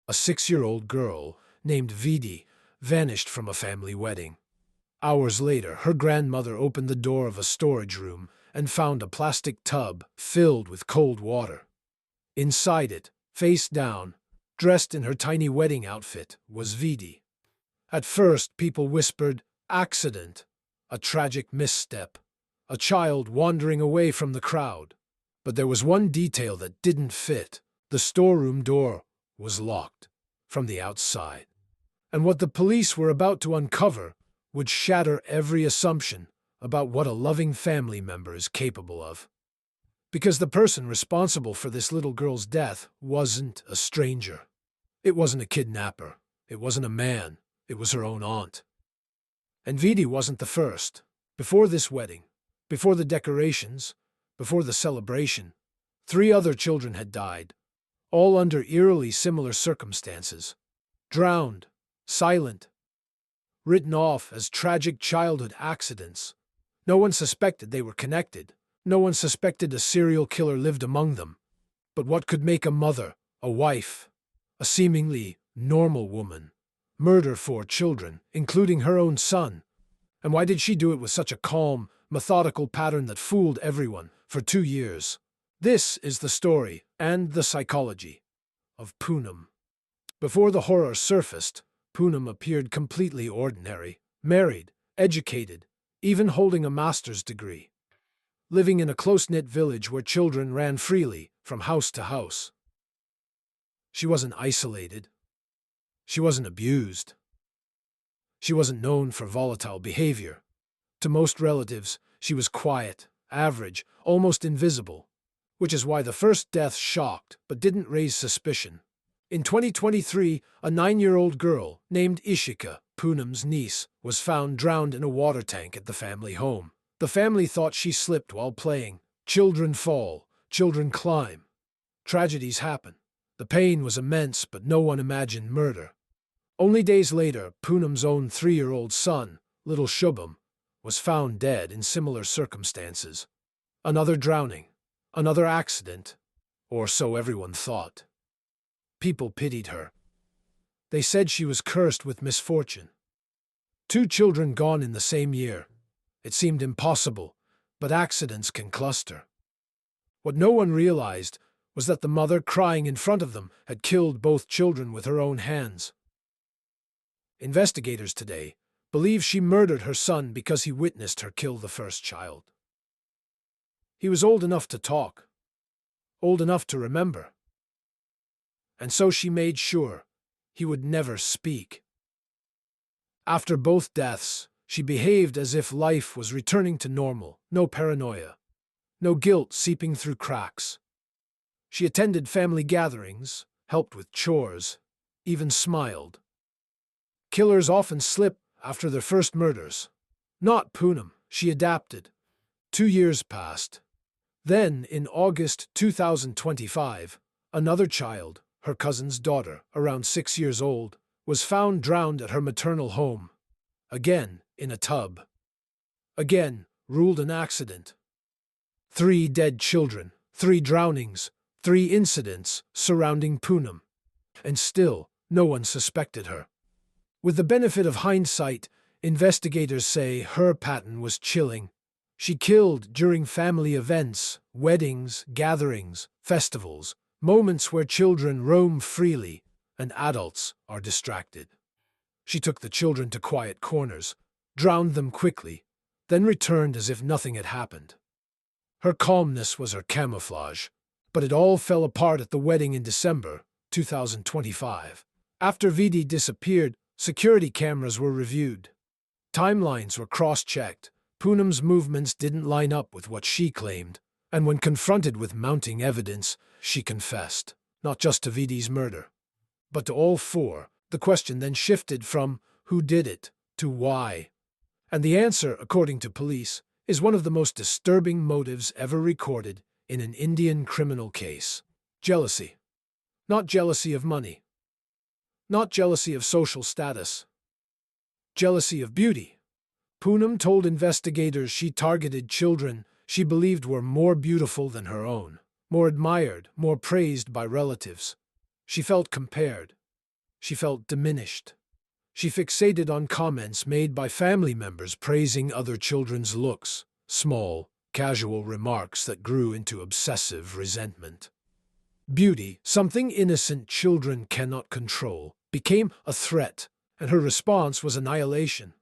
A 6-year-old girl named Vidhi vanished from a family wedding. Hours later, her grandmother opened the door of a storage room and found a plastic tub filled with cold water. Inside it, face down, dressed in her tiny wedding outfit, was Vidhi. At first, people whispered, "Accident," a tragic misstep, a child wandering away from the crowd. But there was one detail that didn't fit. The storeroom door was locked from the outside. And what the police were about to uncover would shatter every assumption about what a loving family member is capable of. Because the person responsible for this little girl's death wasn't a stranger. It wasn't a kidnapper. It wasn't a man. It was her own aunt. And Vidhi wasn't the first. Before this wedding, before the decorations, before the celebration, 3 other children had died, all under eerily similar circumstances. Drowned, silent, written off as tragic childhood accidents. No one suspected they were connected. No one suspected a serial killer lived among them. But what could make a mother, a wife, a seemingly normal woman, murder 4 children, including her own son? And why did she do it with such a calm, methodical pattern that fooled everyone for 2 years? This is the story and the psychology of Poonam. Before the horror surfaced, Poonam appeared completely ordinary, married, educated, even holding a master's degree, living in a close-knit village where children ran freely from house to house. She wasn't isolated. She wasn't abused. She wasn't known for volatile behavior. To most relatives, she was quiet, average, almost invisible, which is why the first death shocked but didn't raise suspicion. In 2023, a 9-year-old girl named Ishika, Poonam's niece, was found drowned in a water tank at the family home. The family thought she slipped while playing. Children fall, children climb. Tragedies happen. The pain was immense, but no one imagined murder. Only days later, Poonam's own 3-year-old son, little Shubham, was found dead in similar circumstances. Another drowning, another accident, or so everyone thought. People pitied her. They said she was cursed with misfortune. 2 children gone in the same year. It seemed impossible, but accidents can cluster. What no one realized was that the mother crying in front of them had killed both children with her own hands. Investigators today believe she murdered her son because he witnessed her kill the first child. He was old enough to talk, old enough to remember. And so she made sure he would never speak. After both deaths, she behaved as if life was returning to normal, no paranoia, no guilt seeping through cracks. She attended family gatherings, helped with chores, even smiled. Killers often slip after their first murders. Not Poonam, she adapted. 2 years passed. Then, in August 2025, another child, her cousin's daughter, around 6 years old, was found drowned at her maternal home. Again, in a tub. Again, ruled an accident. 3 dead children, 3 drownings, 3 incidents surrounding Poonam. And still, no one suspected her. With the benefit of hindsight, investigators say her pattern was chilling. She killed during family events, weddings, gatherings, festivals, moments where children roam freely and adults are distracted. She took the children to quiet corners, drowned them quickly, then returned as if nothing had happened. Her calmness was her camouflage, but it all fell apart at the wedding in December 2025. After Vidhi disappeared, security cameras were reviewed. Timelines were cross-checked. Poonam's movements didn't line up with what she claimed, and when confronted with mounting evidence, she confessed, not just to Vidhi's murder, but to all 4. The question then shifted from who did it to why. And the answer, according to police, is one of the most disturbing motives ever recorded in an Indian criminal case. Jealousy. Not jealousy of money. Not jealousy of social status. Jealousy of beauty. Poonam told investigators she targeted children she believed were more beautiful than her own, more admired, more praised by relatives. She felt compared. She felt diminished. She fixated on comments made by family members praising other children's looks, small, casual remarks that grew into obsessive resentment. Beauty, something innocent children cannot control, became a threat, and her response was annihilation.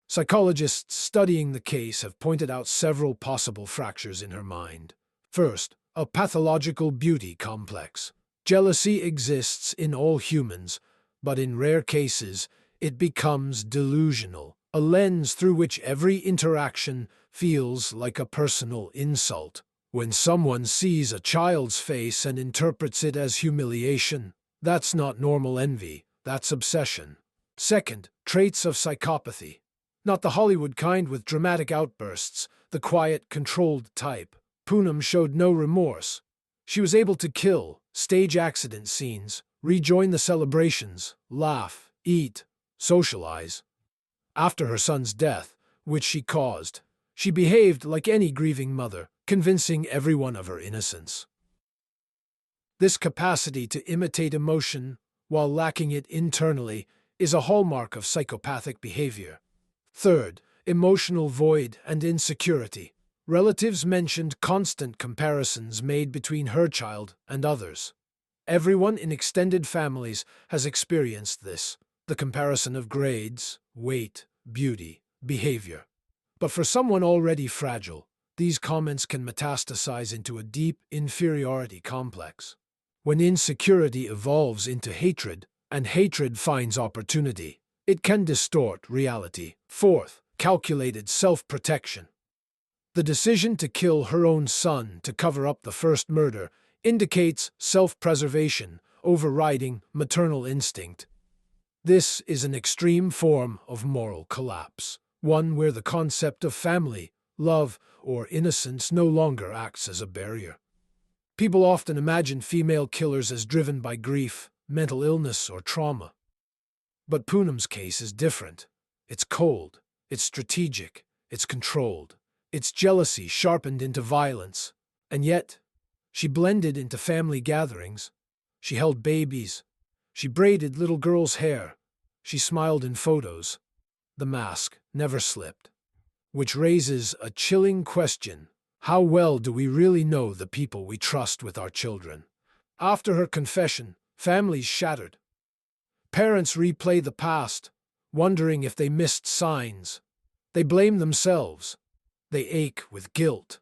Psychologists studying the case have pointed out several possible fractures in her mind. First, a pathological beauty complex. Jealousy exists in all humans, but in rare cases, it becomes delusional, a lens through which every interaction feels like a personal insult. When someone sees a child's face and interprets it as humiliation, that's not normal envy, that's obsession. Second, traits of psychopathy. Not the Hollywood kind with dramatic outbursts, the quiet, controlled type. Poonam showed no remorse. She was able to kill, stage accident scenes, rejoin the celebrations, laugh, eat, socialize. After her son's death, which she caused, she behaved like any grieving mother, convincing everyone of her innocence. This capacity to imitate emotion while lacking it internally is a hallmark of psychopathic behavior. Third, emotional void and insecurity. Relatives mentioned constant comparisons made between her child and others. Everyone in extended families has experienced this, the comparison of grades, weight, beauty, behavior. But for someone already fragile, these comments can metastasize into a deep inferiority complex. When insecurity evolves into hatred, and hatred finds opportunity, it can distort reality. Fourth, calculated self-protection. The decision to kill her own son to cover up the first murder indicates self-preservation, overriding maternal instinct. This is an extreme form of moral collapse, one where the concept of family, love, or innocence no longer acts as a barrier. People often imagine female killers as driven by grief, mental illness, or trauma. But Poonam's case is different. It's cold, it's strategic, it's controlled. It's jealousy sharpened into violence. And yet, she blended into family gatherings. She held babies. She braided little girls' hair. She smiled in photos. The mask never slipped. Which raises a chilling question. How well do we really know the people we trust with our children? After her confession, families shattered. Parents replay the past, wondering if they missed signs. They blame themselves. They ache with guilt.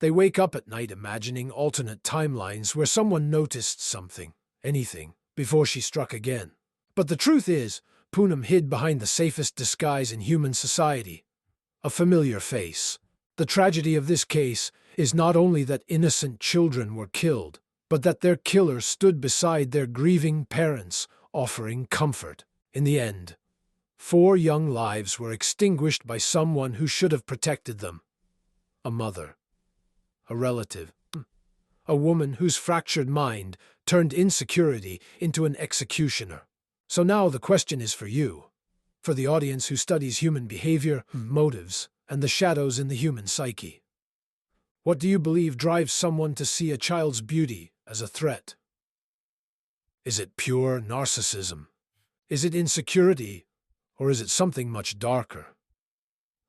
They wake up at night imagining alternate timelines where someone noticed something, anything, before she struck again. But the truth is, Poonam hid behind the safest disguise in human society, a familiar face. The tragedy of this case is not only that innocent children were killed, but that their killer stood beside their grieving parents, offering comfort. In the end, 4 young lives were extinguished by someone who should have protected them. A mother, a relative, a woman whose fractured mind turned insecurity into an executioner. So now the question is for you, for the audience who studies human behavior, motives, and the shadows in the human psyche. What do you believe drives someone to see a child's beauty as a threat? Is it pure narcissism? Is it insecurity? Or is it something much darker?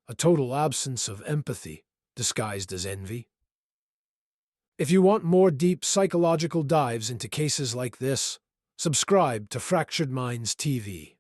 A total absence of empathy, disguised as envy? If you want more deep psychological dives into cases like this, subscribe to Fractured Minds TV.